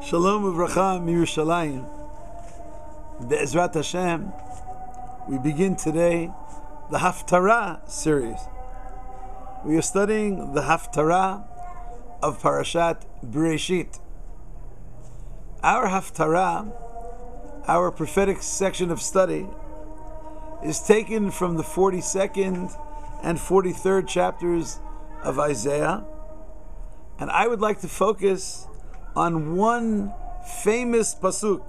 Shalom uvracha miYerushalayim. Be'ezrat Hashem, we begin today the Haftarah series. We are studying the Haftarah of Parashat Bereishit. Our Haftarah, our prophetic section of study, is taken from the 42nd and 43rd chapters of Isaiah, and I would like to focus on one famous pasuk,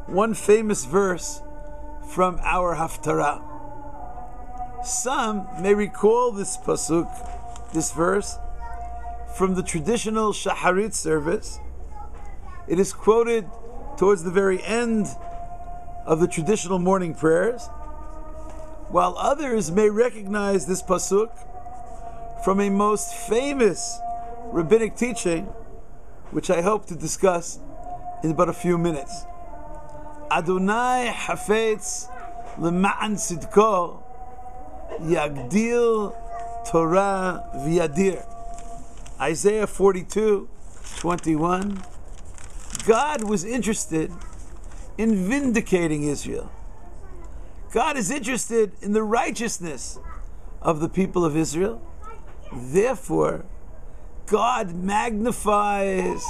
one famous verse from our Haftarah. Some may recall this pasuk, this verse, from the traditional Shaharit service. It is quoted towards the very end of the traditional morning prayers, while others may recognize this pasuk from a most famous rabbinic teaching, which I hope to discuss in about a few minutes. Adonai hafetz lema'an tzidko yagdil Torah v'yadir. Isaiah 42:21. God was interested in vindicating Israel. God is interested in the righteousness of the people of Israel. Therefore, God magnifies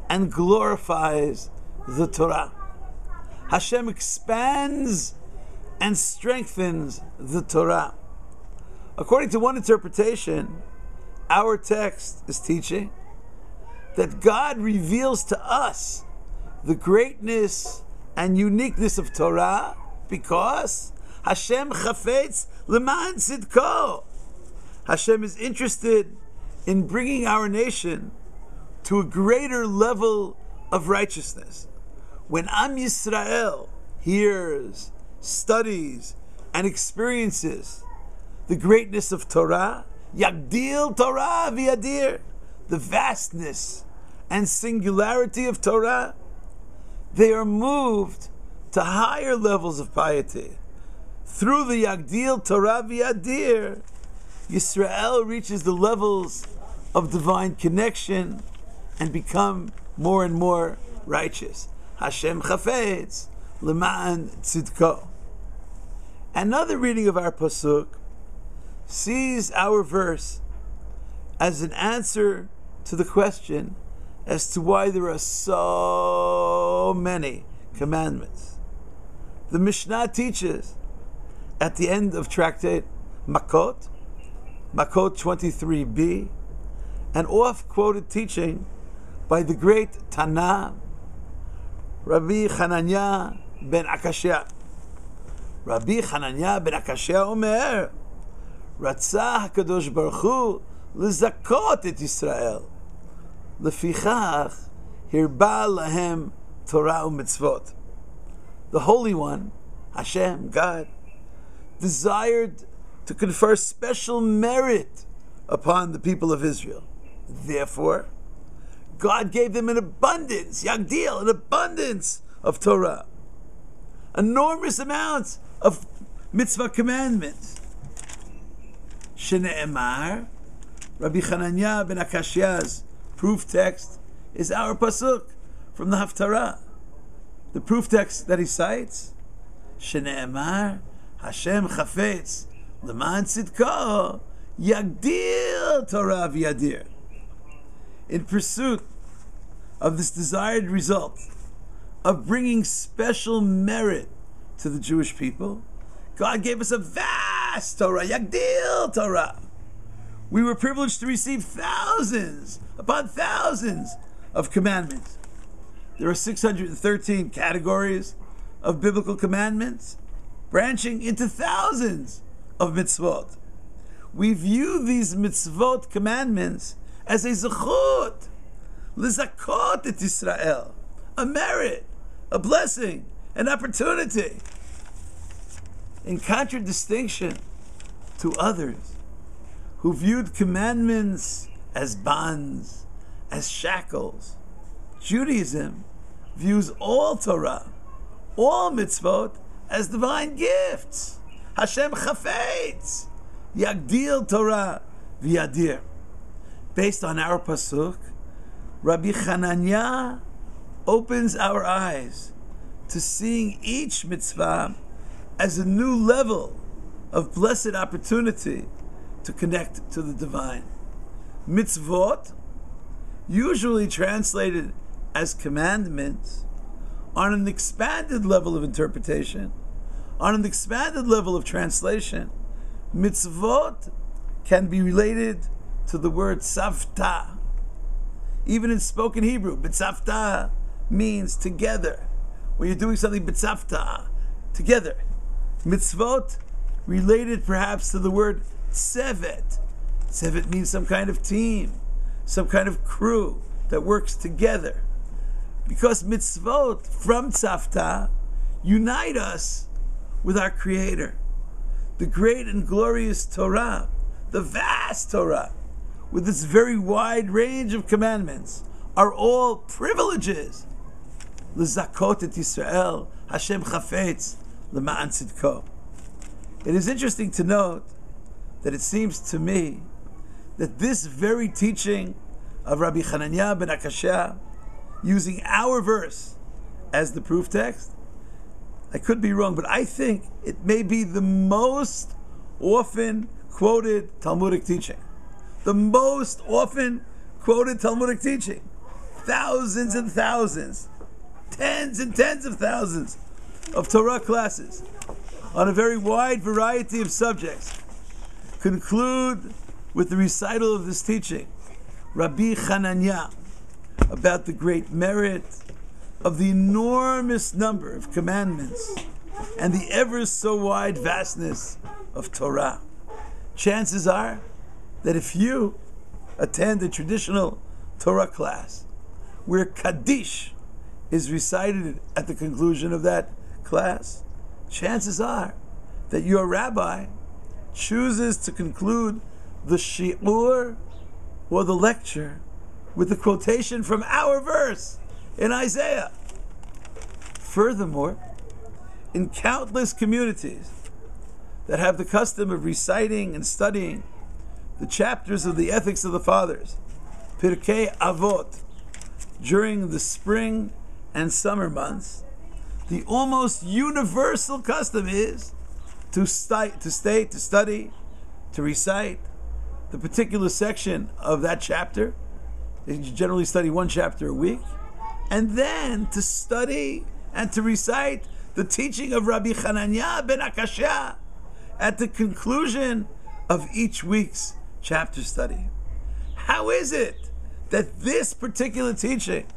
and glorifies the Torah. Hashem expands and strengthens the Torah. According to one interpretation, our text is teaching that God reveals to us the greatness and uniqueness of Torah because Hashem chafetz leman tzidko. Hashem is interested in bringing our nation to a greater level of righteousness. When Am Yisrael hears, studies, and experiences the greatness of Torah, Yagdil Torah v'yadir, the vastness and singularity of Torah, they are moved to higher levels of piety. Through the Yagdil Torah v'yadir, Yisrael reaches the levels of divine connection and become more and more righteous. Hashem chafetz lema'an tzidko. Another reading of our pasuk sees our verse as an answer to the question as to why there are so many commandments. The Mishnah teaches at the end of Tractate Makot 23b, an oft-quoted teaching by the great Tana, Rabbi Hananya ben Akashya. Rabbi Hananya ben Akashya omer, Ratzah HaKadosh Baruch Hu lizakot et Yisrael, lefichach hirba lahem Torah u'mitzvot. The Holy One, Hashem, God, desired to confer special merit upon the people of Israel. Therefore, God gave them an abundance, Yagdil, an abundance of Torah. Enormous amounts of mitzvah commandments. Shene'emar, Rabbi Hananya ben Akashya's proof text is our pasuk from the Haftarah. The proof text that he cites, Shene'emar, Hashem chafetz leman tzidko yagdil Torah v'yadir. In pursuit of this desired result of bringing special merit to the Jewish people, God gave us a vast Torah, Yagdil Torah. We were privileged to receive thousands upon thousands of commandments. There are 613 categories of biblical commandments, branching into thousands of mitzvot. We view these mitzvot commandments as a zechut, lizakot et Yisrael, a merit, a blessing, an opportunity. In contradistinction to others who viewed commandments as bonds, as shackles, Judaism views all Torah, all mitzvot, as divine gifts. Hashem chafetz yagdil Torah v'yadir. Based on our pasuk, Rabbi Hananya opens our eyes to seeing each mitzvah as a new level of blessed opportunity to connect to the divine. Mitzvot, usually translated as commandments, on an expanded level of interpretation, on an expanded level of translation, mitzvot can be related to the word savta. Even in spoken Hebrew, bitzavta means together. When you're doing something bitzavta, together. Mitzvot related perhaps to the word tsevet. Tsevet means some kind of team, some kind of crew that works together. Because mitzvot from tzavta unite us with our Creator. The great and glorious Torah, the vast Torah, with its very wide range of commandments, are all privileges. L'zakot et Yisrael, Hashem chafetz, l'ma'an tzidko. It is interesting to note that it seems to me that this very teaching of Rabbi Hananiah ben Akashya, using our verse as the proof text, I could be wrong, but I think it may be the most often quoted Talmudic teaching. The most often quoted Talmudic teaching. Thousands and thousands, tens and tens of thousands of Torah classes on a very wide variety of subjects conclude with the recital of this teaching, Rabbi Hananiah, about the great merit of the enormous number of commandments and the ever so wide vastness of Torah. Chances are that if you attend a traditional Torah class where Kaddish is recited at the conclusion of that class, chances are that your rabbi chooses to conclude the shi'ur or the lecture with a quotation from our verse in Isaiah. Furthermore, in countless communities that have the custom of reciting and studying the chapters of the ethics of the fathers, Pirkei Avot, during the spring and summer months, the almost universal custom is to study, to recite the particular section of that chapter. They generally study one chapter a week, and then to study and to recite the teaching of Rabbi Hananiah ben Akashya at the conclusion of each week's chapter study. How is it that this particular teaching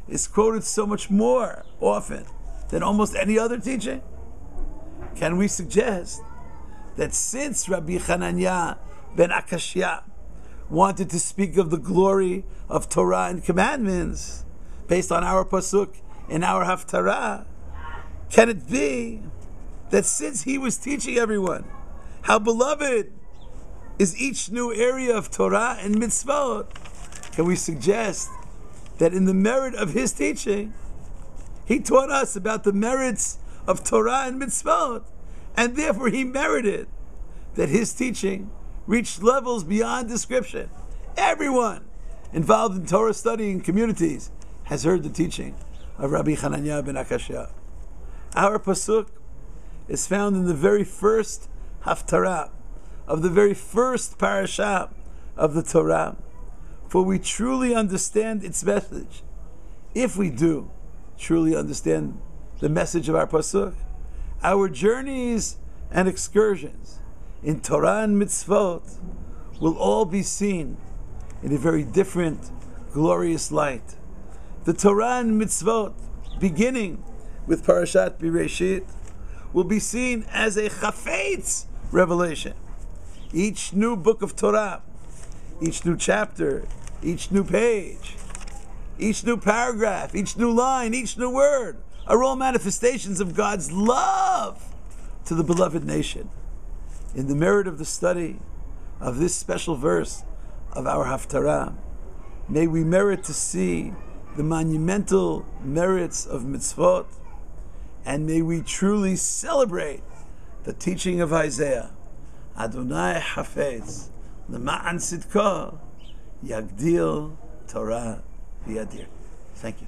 is quoted so much more often than almost any other teaching? Can we suggest that since Rabbi Hananiah ben Akashya wanted to speak of the glory of Torah and commandments based on our pasuk in our Haftarah, can it be that since he was teaching everyone how beloved is each new area of Torah and mitzvot, can we suggest that in the merit of his teaching, he taught us about the merits of Torah and mitzvot, and therefore he merited that his teaching reached levels beyond description. Everyone involved in Torah studying communities has heard the teaching of Rabbi Hananiah ben Akashya. Our pasuk is found in the very first Haftarah of the very first parasha of the Torah, for we truly understand its message. If we do truly understand the message of our pasuk, our journeys and excursions in Torah and mitzvot will all be seen in a very different, glorious light. The Torah and mitzvot, beginning with Parashat Bereishit, will be seen as a chafetz revelation. Each new book of Torah, each new chapter, each new page, each new paragraph, each new line, each new word are all manifestations of God's love to the beloved nation. In the merit of the study of this special verse of our Haftarah, may we merit to see the monumental merits of mitzvot, and may we truly celebrate the teaching of Isaiah. Adonai Hafetz, L'ma'an Tzidko, Yagdil Torah V'yadir. Thank you.